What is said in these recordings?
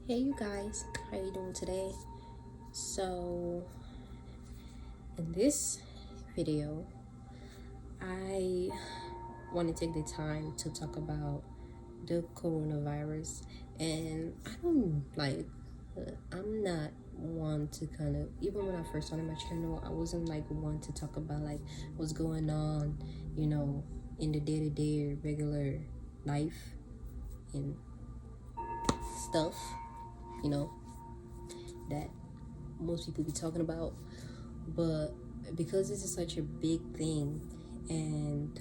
Hey you guys, how you doing today? So in this video I want to take the time to talk about the coronavirus. And I'm not one to kind of, even when I first started my channel, I wasn't like one to talk about like what's going on, in the day-to-day regular life and stuff, you know that most people be talking about. But because this is such a big thing, and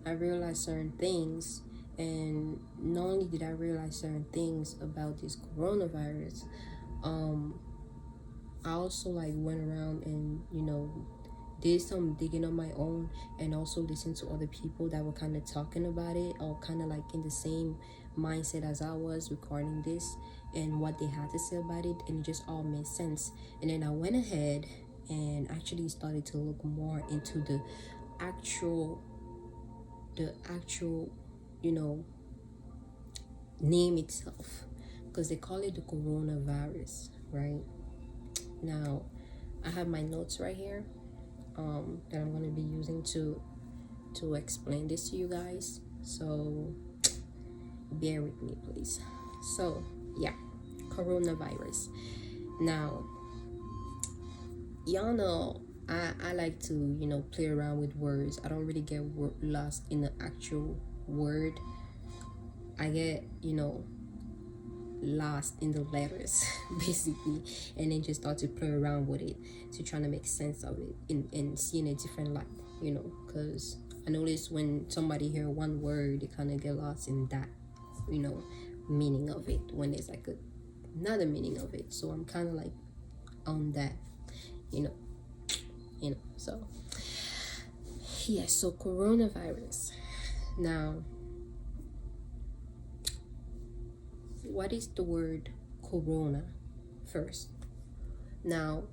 I realized certain things, and not only did I realize certain things about this coronavirus, I also like went around and did some digging on my own, and also listened to other people that were kind of talking about it, or kind of like in the same mindset as I was regarding this, and what they had to say about it, and it just all made sense. And then I went ahead and actually started to look more into the actual name itself, because they call it the coronavirus, right? Now I have my notes right here that I'm going to be using to explain this to you guys, so bear with me please. So yeah, coronavirus. Now y'all know I like to play around with words. I don't really get lost in the actual word. I get lost in the letters basically, and then just start to play around with it to try to make sense of it and see in a different light, because I notice when somebody hear one word, they kind of get lost in that meaning of it, when there's like another meaning of it. So I'm kind of like on that, so yeah. So coronavirus. Now, what is the word corona first? Now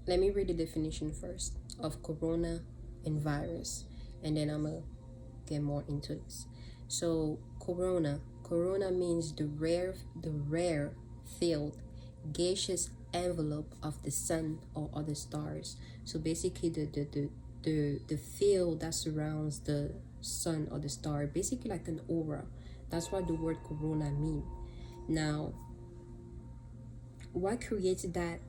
let me read the definition first of corona and virus, and then I'm gonna get more into this. So corona means the rare filled gaseous envelope of the sun or other stars. So basically the field that surrounds the sun or the star, basically like an aura. That's what the word corona mean. Now what creates that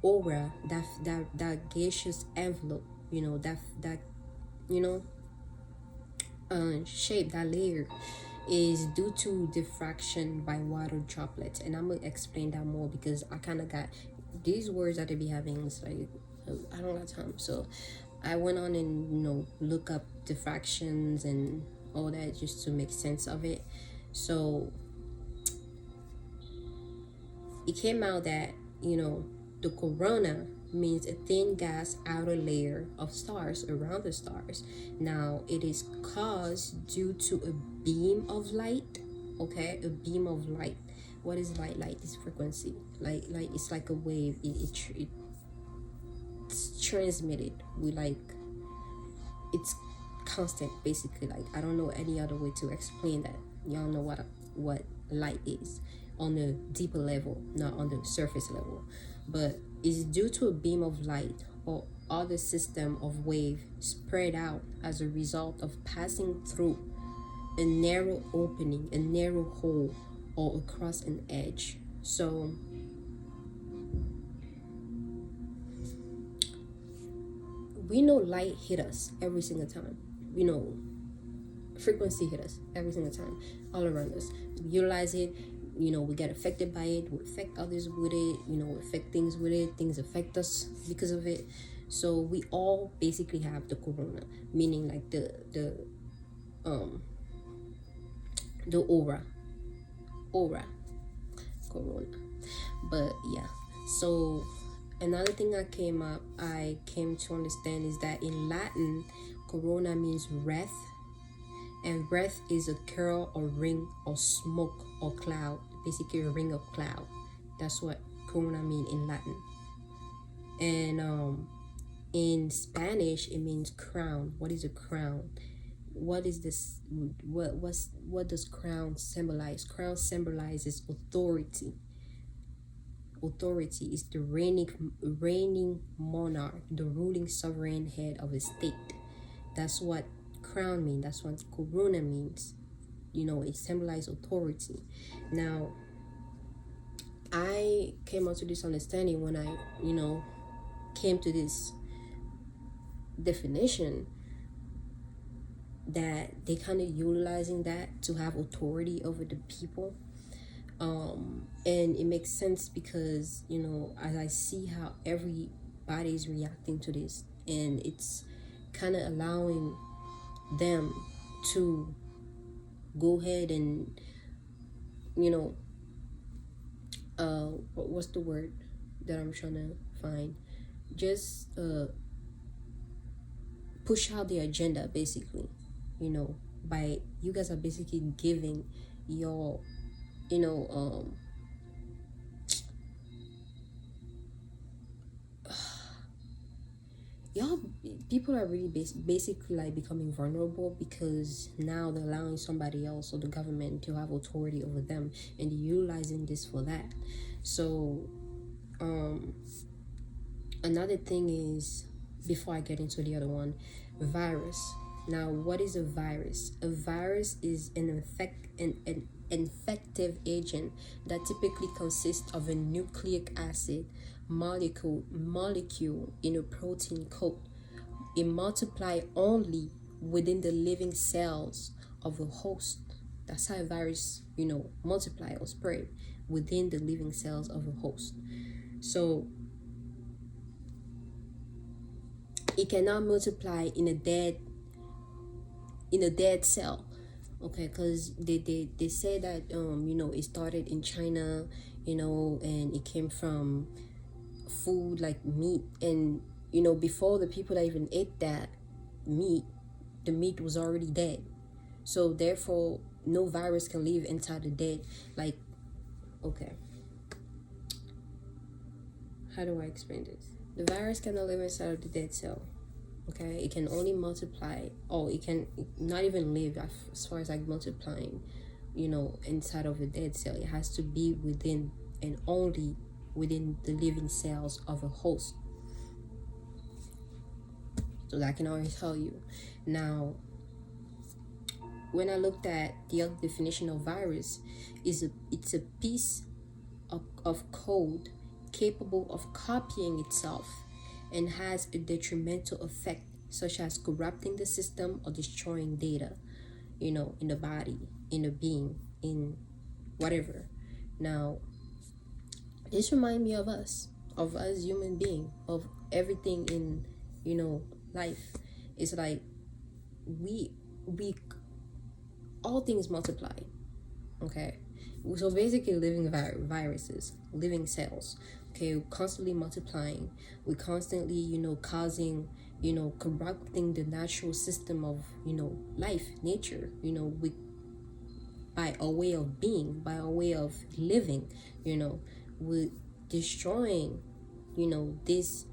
aura, that gaseous envelope, that shape, that layer, is due to diffraction by water droplets. And I'm gonna explain that more, because I kind of got these words that they be having. It's like I don't have time, so I went on and look up diffractions and all that just to make sense of it. So it came out that the corona means a thin gas outer layer of stars around the stars. Now it is caused due to a beam of light. Okay, a beam of light. What is light? Light is frequency. Light it's like a wave. It's transmitted with it's constant basically. Like I don't know any other way to explain that. Y'all know what light is on the deeper level, not on the surface level. But it's due to a beam of light or other system of wave spread out as a result of passing through a narrow opening, a narrow hole, or across an edge. So we know light hit us every single time. Frequency hit us every single time, all around us. We utilize it, we get affected by it, we affect others with it, we affect things with it, things affect us because of it. So we all basically have the corona, meaning like the aura corona. But yeah, so another thing I came to understand is that in Latin, corona means wreath, and breath is a curl or ring or smoke or cloud, basically a ring of cloud. That's what corona mean in Latin. And in Spanish it means crown. What is a crown? what is this? What does crown symbolize? Crown symbolizes authority. Authority is the reigning monarch, the ruling sovereign head of a state. That's what crown means. That's what corona means. It symbolizes authority. Now, I came out to this understanding when I, came to this definition that they kind of utilizing that to have authority over the people. And it makes sense because, as I see how everybody is reacting to this, and it's kind of allowing them to go ahead and, what's the word that I'm trying to find? Just push out the agenda, basically. By you guys are basically giving your, y'all people are really basically like becoming vulnerable because now they're allowing somebody else or the government to have authority over them, and they're utilizing this for that. So another thing is, before I get into the other one, virus. Now, what is a virus? A virus is an infective agent that typically consists of a nucleic acid molecule in a protein coat. It multiplies only within the living cells of a host. That's how a virus, multiply or spread within the living cells of a host. So it cannot multiply in a dead cell, okay? Because they say that it started in China, and it came from food like meat, and before the people that even ate that meat, the meat was already dead. So therefore no virus can live inside the dead. Like, okay, how do I explain this? The virus cannot live inside of the dead cell. Okay, it can only multiply, or it can not even live as far as like multiplying, inside of a dead cell. It has to be within and only within the living cells of a host. So that I can already tell you. Now, when I looked at the other definition of virus, it's a piece of code capable of copying itself and has a detrimental effect, such as corrupting the system or destroying data, in the body, in a being, in whatever. Now, this reminds me of us human being, of everything in, life. It's like we all things multiply, okay? So basically living viruses, living cells, okay, constantly multiplying. We're constantly, causing, corrupting the natural system of, life, nature, with by a way of being, by a way of living, we're destroying, this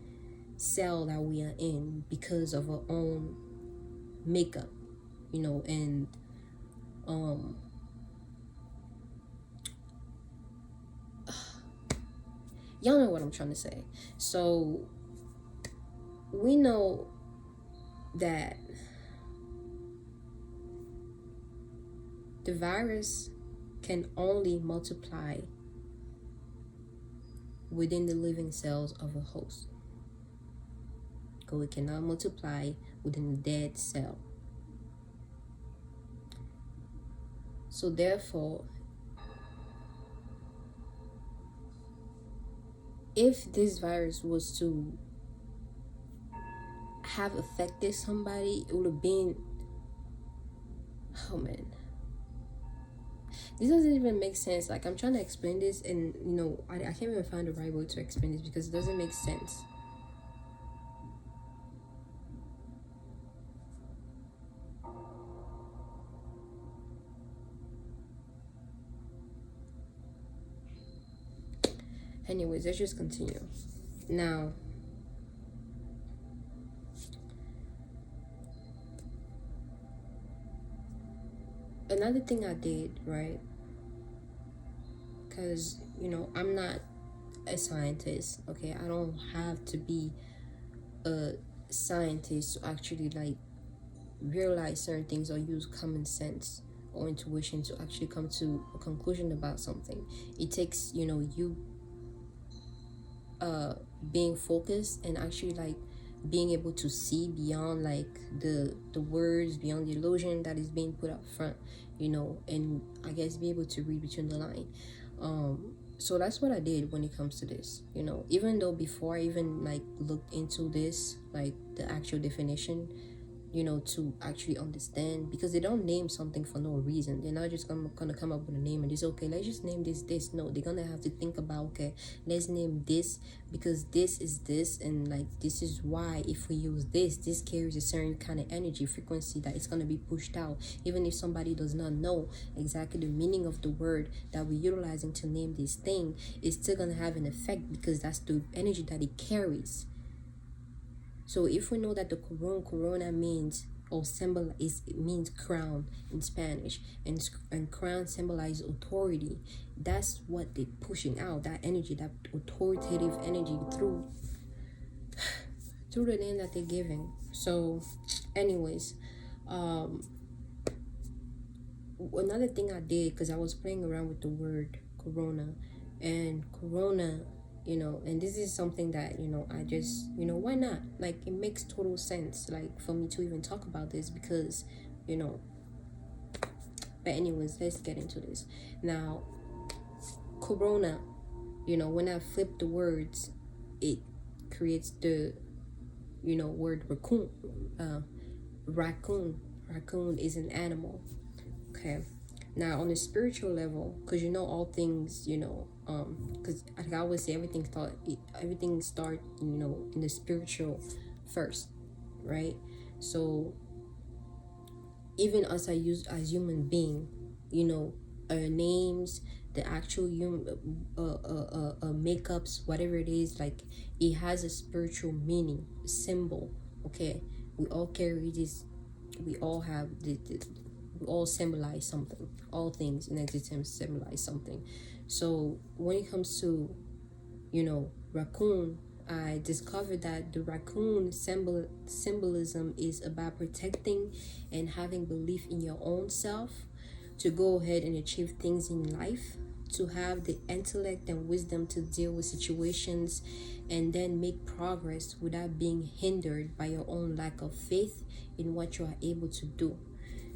cell that we are in because of our own makeup, and y'all know what I'm trying to say. So we know that the virus can only multiply within the living cells of a host. So it cannot multiply within a dead cell. So therefore, if this virus was to have affected somebody, it would have been, oh man, this doesn't even make sense. Like, I'm trying to explain this, and I can't even find the right way to explain this because it doesn't make sense. Anyways, let's just continue. Now, another thing I did, right, because I'm not a scientist, okay? I don't have to be a scientist to actually like realize certain things or use common sense or intuition to actually come to a conclusion about something. It takes you being focused and actually like being able to see beyond like the words, beyond the illusion that is being put up front, and I guess be able to read between the line. So that's what I did when it comes to this, even though before I even like looked into this, like the actual definition, to actually understand, because they don't name something for no reason. They're not just gonna come up with a name and just, okay, let's just name this. No, they're gonna have to think about, okay, let's name this because this is this, and like this is why if we use this carries a certain kind of energy frequency that it's gonna be pushed out. Even if somebody does not know exactly the meaning of the word that we're utilizing to name this thing, it's still gonna have an effect because that's the energy that it carries. So if we know that the corona means or symbol is, it means crown in Spanish, and crown symbolizes authority, that's what they're pushing out, that energy, that authoritative energy through the name that they're giving. So anyways, another thing I did, because I was playing around with the word corona, and corona, and this is something that I just, why not, like it makes total sense like for me to even talk about this, because but anyways, let's get into this now. Corona, when I flip the words, it creates the word raccoon. Raccoon is an animal. Okay, now on a spiritual level, because all things, because like I always say, everything start in the spiritual first, right? So even us as human being, our names, the actual human makeups, whatever it is, like it has a spiritual meaning, symbol. Okay, we all carry this, we all have the we all symbolize something. All things in existence symbolize something. So when it comes to raccoon, I discovered that the raccoon symbolism is about protecting and having belief in your own self, to go ahead and achieve things in life, to have the intellect and wisdom to deal with situations, and then make progress without being hindered by your own lack of faith in what you are able to do.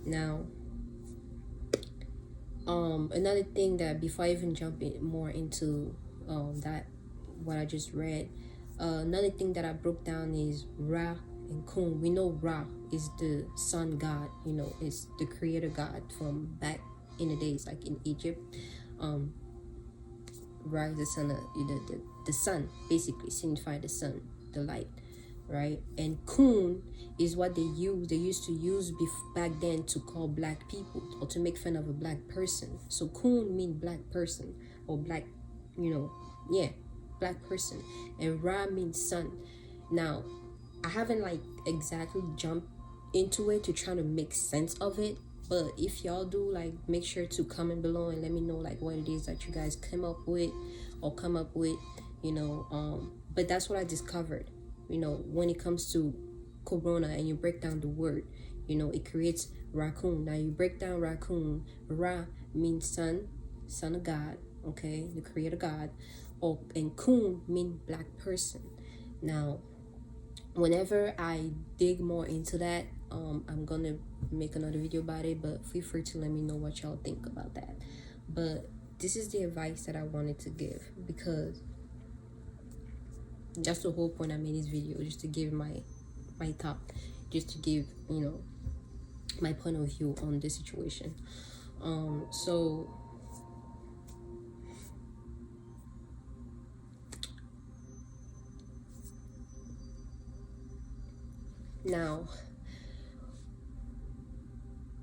Now, another thing that before I even jump in more into that what I just read, another thing that I broke down is Ra and Kun. We know Ra is the sun god, it's the creator god from back in the days, like in Egypt. Ra is the sun, the sun basically signify the sun, the light, right? And Kun is what they used to use back then to call black people or to make fun of a black person. So Kun means black person or black, black person, and Ra means sun. Now, I haven't like exactly jumped into it to try to make sense of it, but if y'all do, like, make sure to comment below and let me know like what it is that you guys come up with, but that's what I discovered. When it comes to corona and you break down the word, it creates raccoon. Now you break down raccoon, Ra means son of God, okay, the creator God, and Kun mean black person. Now, whenever I dig more into that, I'm gonna make another video about it, but feel free to let me know what y'all think about that. But this is the advice that I wanted to give, because that's the whole point I made this video, just to give my thought, just to give my point of view on this situation. So now,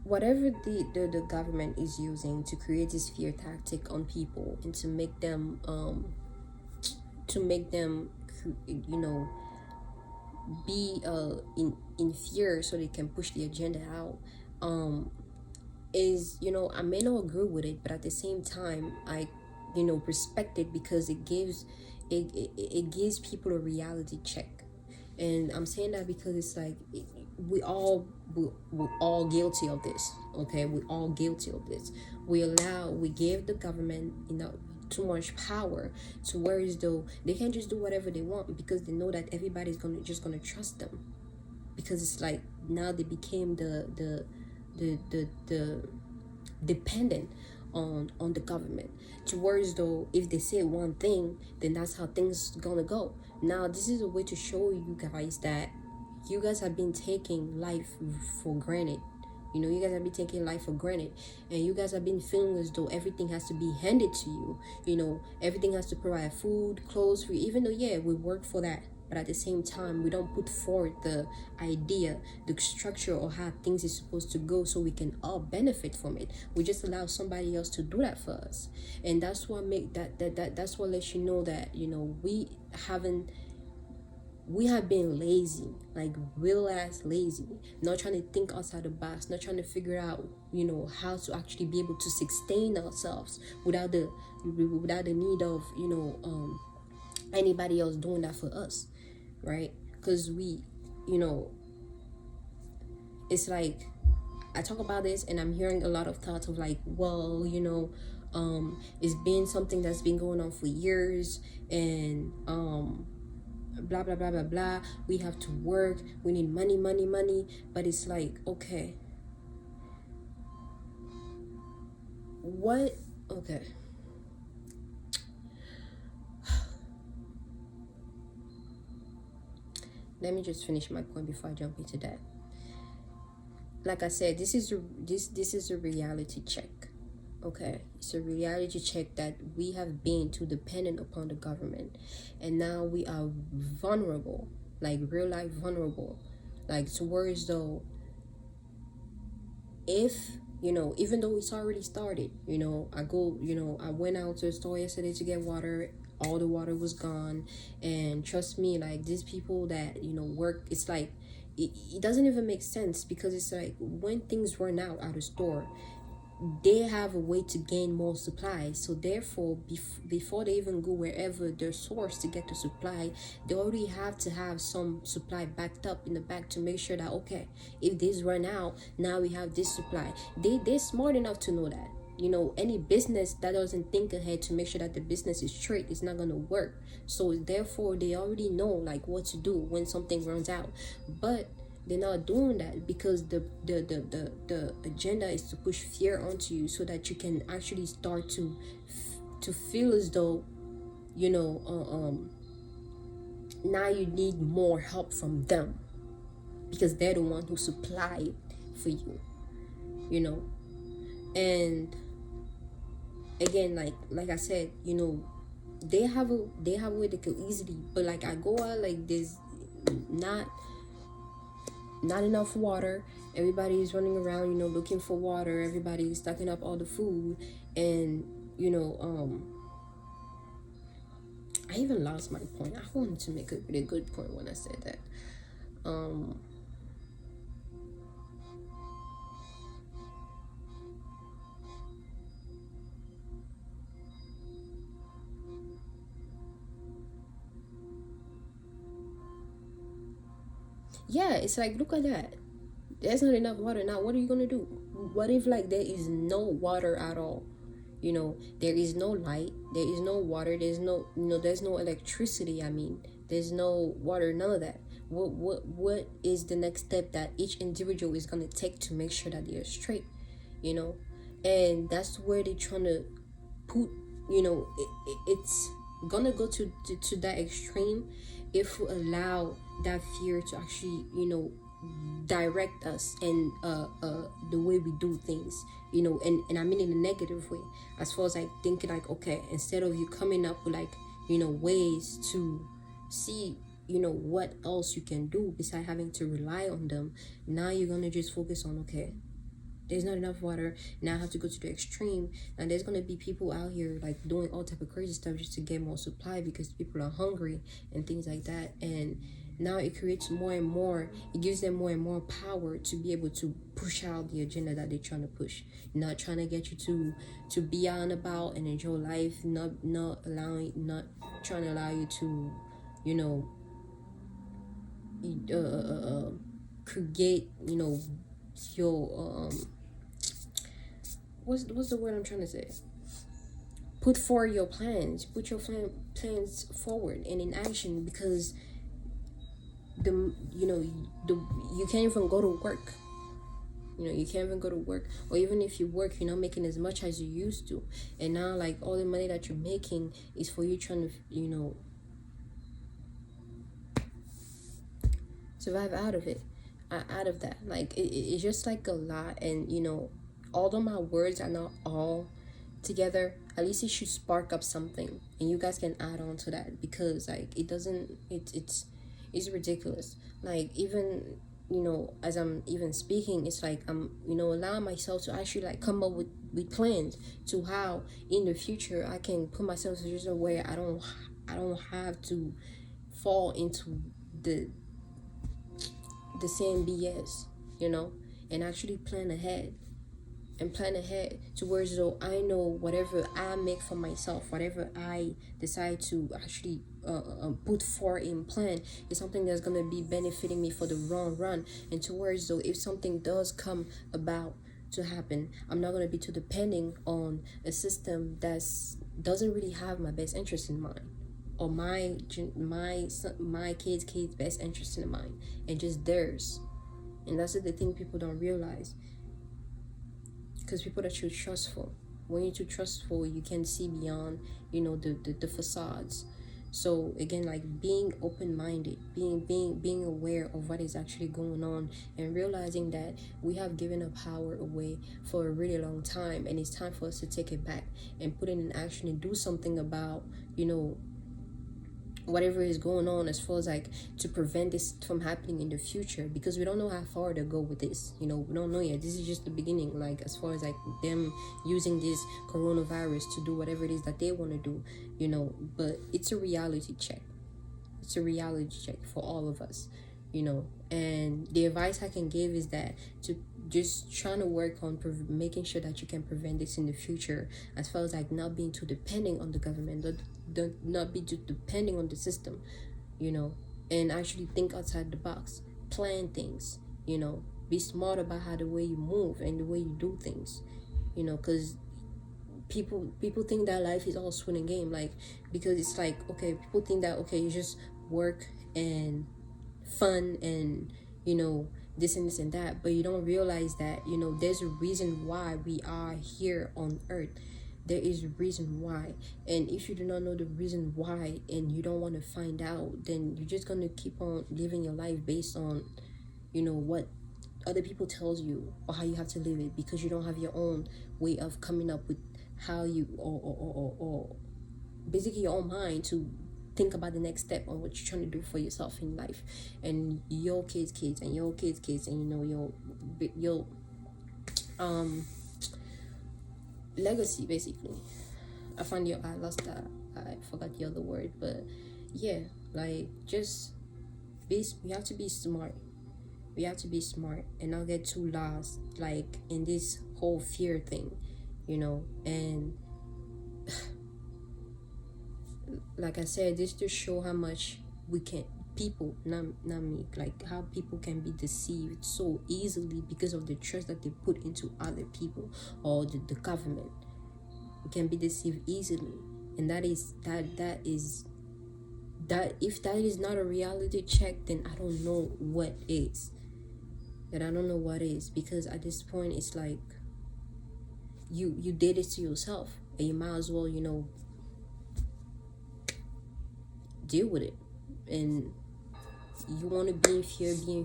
whatever the government is using to create this fear tactic on people and to make them be in fear so they can push the agenda out, is, I may not agree with it, but at the same time I, respect it, because it gives people a reality check. And I'm saying that because it's like we're all guilty of this. Okay, we're all guilty of this. We give the government, too much power, to where as though they can just do whatever they want, because they know that everybody's gonna trust them, because it's like now they became the dependent on the government, to where as though if they say one thing, then that's how things gonna go. Now this is a way to show you guys that you guys have been taking life for granted. You guys have been taking life for granted, and you guys have been feeling as though everything has to be handed to you. Everything has to provide food, clothes for you, even though, yeah, we work for that. But at the same time, we don't put forward the idea, the structure, or how things is supposed to go, so we can all benefit from it. We just allow somebody else to do that for us. And that's what make that's what lets you know that, we have been lazy, like real ass lazy, not trying to think outside the box, not trying to figure out, how to actually be able to sustain ourselves without the need of, anybody else doing that for us, right? Because we, it's like, I talk about this and I'm hearing a lot of thoughts of like, well, it's been something that's been going on for years, and blah blah blah blah blah, we have to work, we need money, money, money. But it's like, okay, okay, let me just finish my point before I jump into that. Like I said, this is a reality check. Okay, it's a reality check that we have been too dependent upon the government, and now we are vulnerable, like real life vulnerable, like to words though, if even though it's already started. I went out to the store yesterday to get water. All the water was gone, and trust me, like these people that work, it's like it doesn't even make sense, because it's like when things run out at a store, they have a way to gain more supply. So therefore, before they even go wherever their source to get the supply, they already have to have some supply backed up in the back to make sure that, okay, if this run out, now we have this supply. They're smart enough to know that. Any business that doesn't think ahead to make sure that the business is straight is not gonna work. So therefore, they already know like what to do when something runs out. But they're not doing that, because the agenda is to push fear onto you, so that you can actually start to feel as though now you need more help from them, because they're the one who supply it for you. And again, like I said, they have a way they could easily, but like I go out, like there's not enough water, everybody's running around looking for water, everybody's stocking up all the food, and I even lost my point. I wanted to make a really good point when I said that. Yeah, it's like, look at that, there's not enough water. Now what are you gonna do? What if like there is no water at all? There is no light, there is no water, there's no there's no electricity. I mean, there's no water, none of that. What is the next step that each individual is gonna take to make sure that they're straight? And that's where they're trying to put, it's gonna go to that extreme if we allow that fear to actually direct us and the way we do things, and I mean in a negative way, as far as like thinking like, okay, instead of you coming up with like ways to see what else you can do besides having to rely on them, now you're gonna just focus on, okay, there's not enough water, now I have to go to the extreme, and there's gonna be people out here like doing all type of crazy stuff just to get more supply because people are hungry and things like that. And Now it creates more and more, it gives them more and more power to be able to push out the agenda that they're trying to push. Not trying to get you to be out and about and enjoy life, not trying to allow you to, you know, create, you know, your what's the word I'm trying to say? Put forward your plans, put your plans forward and in action, because you can't even go to work. You can't even go to work, or even if you work, you're not making as much as you used to. And now, like, all the money that you're making is for you trying to, survive out of it, out of that. Like, it's just like a lot. And although my words are not all together, at least it should spark up something, and you guys can add on to that, because like it doesn't, it's ridiculous. Like, even as I'm even speaking, it's like I'm allowing myself to actually like come up with plans to how in the future I can put myself in a situation where I don't have to fall into the same BS, and actually plan ahead. And plan ahead to where, so I know whatever I make for myself, whatever I decide to actually put for in plan, is something that's going to be benefiting me for the long run. And towards, though, if something does come about to happen, I'm not going to be too depending on a system that doesn't really have my best interest in mind, or my kids best interest in mind, and just theirs. And that's the thing people don't realize. Because people are too trustful. When you're too trustful, you can see beyond, the facades. So again, like, being open-minded, being aware of what is actually going on, and realizing that we have given our power away for a really long time, and it's time for us to take it back and put it in action and do something about, whatever is going on, as far as like to prevent this from happening in the future, because we don't know how far to go with this. We don't know yet. This is just the beginning, like, as far as like them using this coronavirus to do whatever it is that they want to do, but it's a reality check. It's a reality check for all of us, and the advice I can give is that to just trying to work on making sure that you can prevent this in the future, as far as like not being too depending on the government, not be too depending on the system, and actually think outside the box, plan things, be smart about how the way you move and the way you do things, because people think that life is all swing and game, like, because it's like, okay, people think that, okay, you just work and fun and this and this and that, but you don't realize that there's a reason why we are here on earth. There is a reason why, and if you do not know the reason why and you don't want to find out, then you're just going to keep on living your life based on what other people tells you, or how you have to live it, because you don't have your own way of coming up with how you or basically your own mind to think about the next step on what you're trying to do for yourself in life, and your kids and your kids and your legacy, basically. I forgot the other word, but yeah, like, just we have to be smart. We have to be smart and not get too lost, like, in this whole fear thing, and like I said, this to show how much people, not me, like, how people can be deceived so easily because of the trust that they put into other people or the government. We can be deceived easily, and that is if that is not a reality check, then I don't know what is. Because at this point, it's like you did it to yourself, and you might as well deal with it. And you want to be in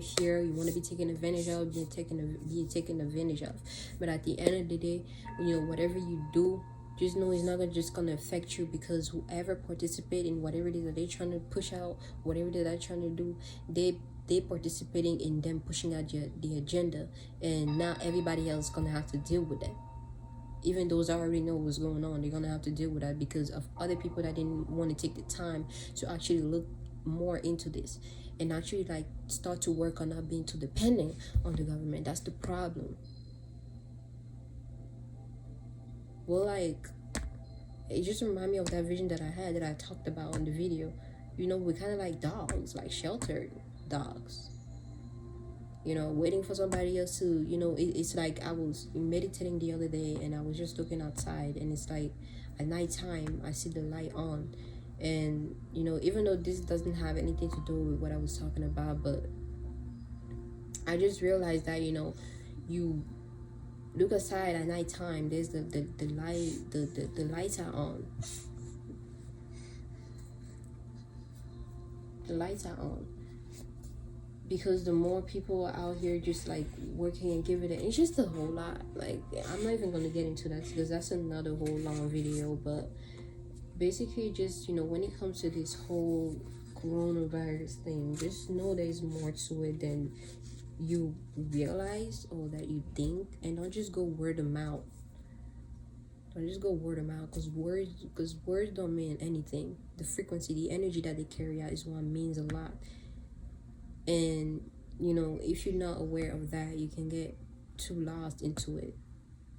fear, you want to be taken advantage of, being taken advantage of. But at the end of the day, whatever you do, just know it's not just gonna affect you, because whoever participate in whatever it is that they're trying to push out, whatever they're trying to do, they participating in them pushing out the agenda, and now everybody else gonna have to deal with that. Even those that already know what's going on, they're gonna have to deal with that because of other people that didn't want to take the time to actually look more into this. and actually like start to work on not being too dependent on the government. That's the problem. Well, like, it just reminded me of that vision that I had, that I talked about in the video. You know, we're kind of like dogs, like sheltered dogs, you know, waiting for somebody else to, you know, it's like I was meditating the other day, and I was just looking outside, and it's like at nighttime I see the light on. And, you know, even though this doesn't have anything to do with what I was talking about, but I just realized that, you know, you look aside at nighttime, there's the light, the lights are on. The lights are on. Because the more people are out here just like working and giving it, it's just a whole lot. Like, I'm not even gonna get into that because that's another whole long video. But basically, just, you know, when it comes to this whole coronavirus thing, just know there's more to it than you realize or that you think. And don't just go word of mouth. Don't just go word of mouth, because words don't mean anything. The frequency, the energy that they carry out is what means a lot. And, you know, if you're not aware of that, you can get too lost into it.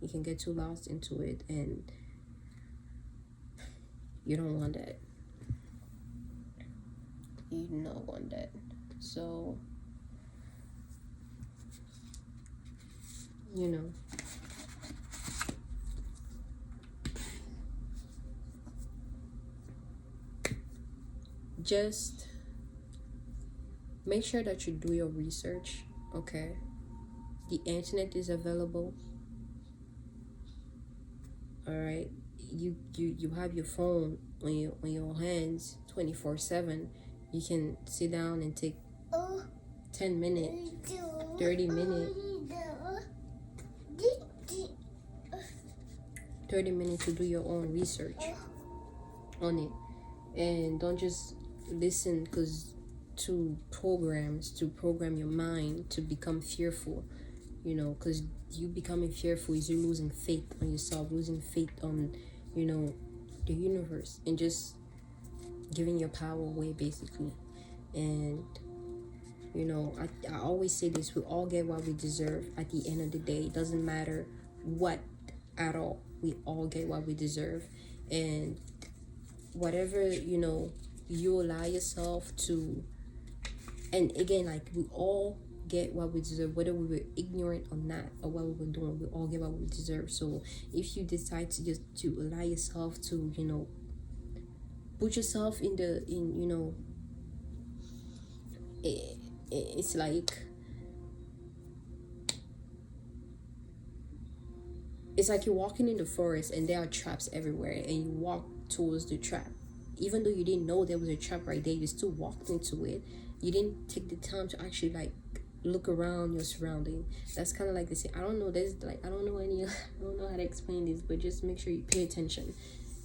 You can get too lost into it, and you don't want that. You do not want that. So, you know, just make sure that you do your research, okay? The internet is available. All right, you have your phone on your hands 24/7. You can sit down and take 10 minutes, 30 minutes, 30 minutes to do your own research on it. And don't just listen to programs to program your mind to become fearful, you know, because you becoming fearful is you losing faith on yourself, losing faith on, you know, the universe, and just giving your power away, basically. And, you know, I always say this: we all get what we deserve at the end of the day. It doesn't matter what at all. We all get what we deserve. And whatever, you know, you allow yourself to, and again, like, we all get what we deserve, whether we were ignorant or not, or what we were doing, we all get what we deserve. So if you decide to just to allow yourself to, you know, put yourself in you know, it's like, it's like you're walking in the forest and there are traps everywhere, and you walk towards the trap. Even though you didn't know there was a trap right there, you still walked into it. You didn't take the time to actually like look around your surrounding. That's kind of like this. I don't know, there's like, I don't know how to explain this, but just make sure you pay attention.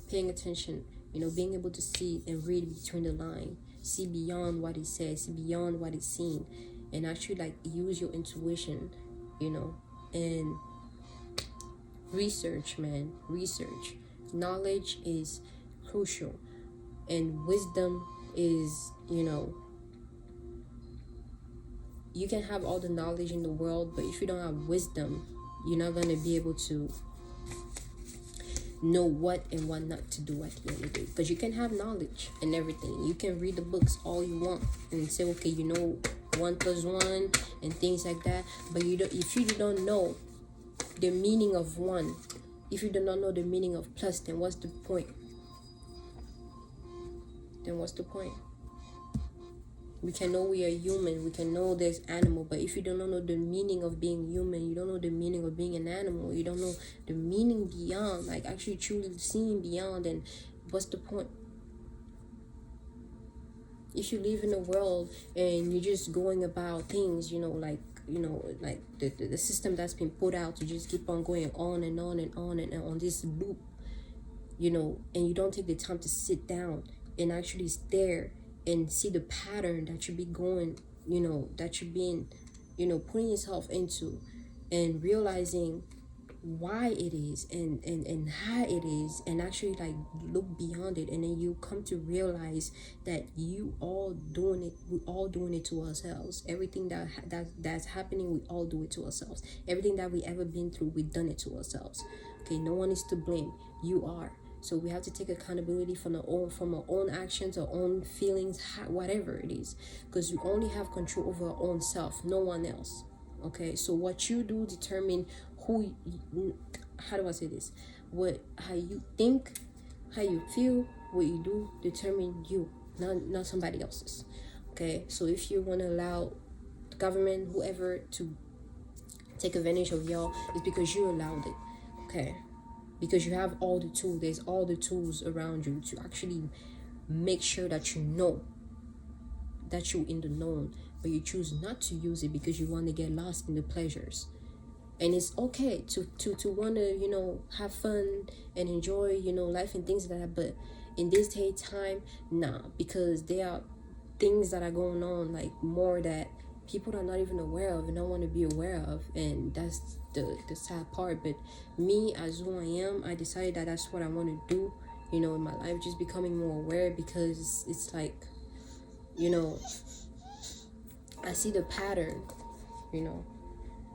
Paying attention, you know, being able to see and read between the line, see beyond what it says, see beyond what it's seen, and actually like use your intuition, you know. And research, man, research. Knowledge is crucial, and wisdom is, you know, you can have all the knowledge in the world, but if you don't have wisdom, you're not going to be able to know what and what not to do at the end of the day. Because you can have knowledge and everything, you can read the books all you want and say, okay, you know, 1 + 1 and things like that, but you don't, if you don't know the meaning of 1, if you do not know the meaning of plus, then what's the point? We can know we are human, we can know there's animal, but if you don't know the meaning of being human, you don't know the meaning of being an animal, you don't know the meaning beyond, like actually truly seeing beyond, then what's the point? If you live in a world and you're just going about things, you know, like, you know, like the system that's been put out to just keep on going on and on and on and on this loop, you know, and you don't take the time to sit down and actually stare and see the pattern that you be going, you know, that you're being, you know, putting yourself into, and realizing why it is and how it is, and actually like look beyond it, and then you come to realize that we all doing it to ourselves. Everything that's happening, we all do it to ourselves. Everything that we ever been through, we done it to ourselves. Okay, no one is to blame. You are. So we have to take accountability from our own actions, our own feelings, whatever it is, because we only have control over our own self, no one else. Okay, so what you do determine how do I say this? How you think, how you feel, what you do determine you, not somebody else's. Okay, so if you want to allow the government, whoever, to take advantage of y'all, it's because you allowed it. Okay, because you have all the tools. There's all the tools around you to actually make sure that you know that you're in the known, but you choose not to use it because you want to get lost in the pleasures. And it's okay to want to have fun and enjoy life and things like that, but in this day time, nah, because there are things that are going on, like more that people are not even aware of and don't want to be aware of, and that's the sad part. But me, as who I am, I decided that that's what I want to do in my life, just becoming more aware, because it's like I see the pattern.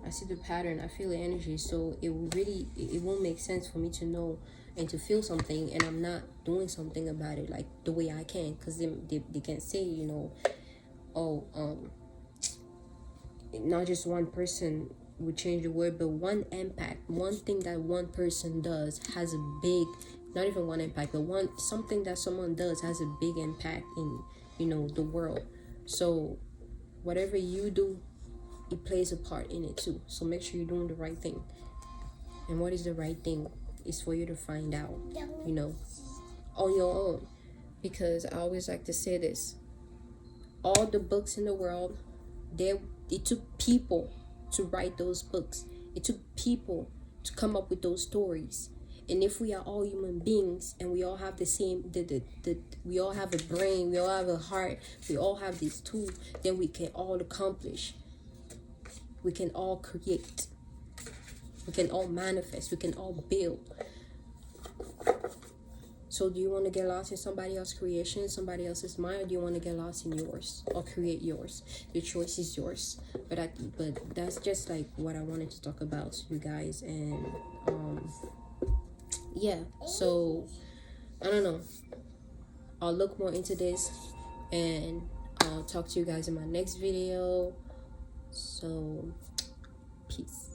I see the pattern, I feel the energy, so it won't make sense for me to know and to feel something and I'm not doing something about it like the way I can, because they can say not just one person would change the world, but one thing that one person does has a big, not even one impact, but something that someone does has a big impact in the world. So whatever you do, it plays a part in it too. So make sure you're doing the right thing. And what is the right thing is for you to find out, on your own. Because I always like to say this: all the books in the world, it took people to write those books. It took people to come up with those stories. And if we are all human beings and we all have the same, we all have a brain, we all have a heart, we all have these tools, then we can all accomplish. We can all create. We can all manifest. We can all build. So do you want to get lost in somebody else's creation, somebody else's mind, or do you want to get lost in yours or create yours? The choice is yours. But that's just like what I wanted to talk about, you guys. And yeah, so I don't know. I'll look more into this and I'll talk to you guys in my next video. So peace.